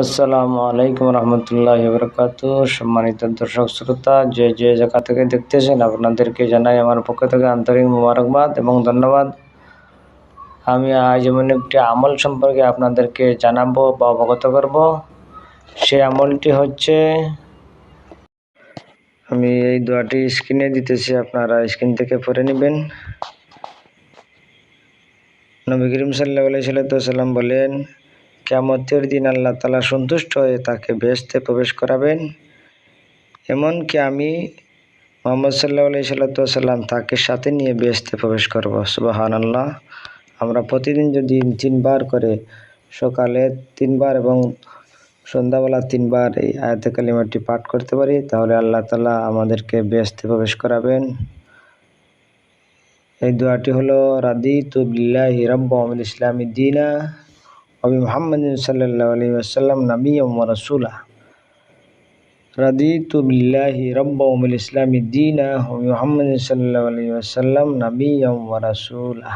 আসসালামু আলাইকুম রহমতুল্লাহি বরকাতু। সম্মানিত দর্শক শ্রোতা, যে জায়গা থেকে দেখতেছেন আপনাদেরকে জানাই আমার পক্ষ থেকে আন্তরিক মোবারকবাদ এবং ধন্যবাদ। আমি আজ এমন একটি আমল সম্পর্কে আপনাদেরকে জানাবো বা অবগত করব। সেই আমলটি হচ্ছে, আমি এই দোয়াটি স্ক্রিনে দিতেছি, আপনারা স্ক্রিন থেকে পড়ে নেবেন। নবী করিম সাল্লাল্লাহু আলাইহি সাল্লাম বলেন, কিয়ামতের দিন আল্লাহ তাআলা সন্তুষ্ট হয়ে তাকে বেহেশতে প্রবেশ করাবেন, এমনকি আমি মুহাম্মদ সাল্লাল্লাহু আলাইহি সাল্লাম তাকে সাথে নিয়ে বেহেশতে প্রবেশ করব। সুবহানাল্লাহ। আমরা প্রতিদিন যদি 3 বার করে, সকালে 3 বার এবং সন্ধ্যাবেলা 3 বার এই আয়াতে কালিমাটি পাঠ করতে পারি, তাহলে আল্লাহ তাআলা আমাদেরকে বেহেশতে প্রবেশ করাবেন। এই দোয়াটি হলো, রাদিতু বিল্লাহি রাব্বান ওয়া বিল ইসলামি দীনা ওয়া বি মুহাম্মাদিন সাল্লাল্লাহু আলাইহি ওয়াসাল্লাম নাবিয়্যান ওয়া রাসূলা। রাদিতু বিল্লাহি রাব্বান ওয়া বিল ইসলামি দীনা ওয়া বি মুহাম্মাদিন সাল্লাল্লাহু আলাইহি ওয়াসাল্লাম নাবিয়্যান ওয়া রাসূলা।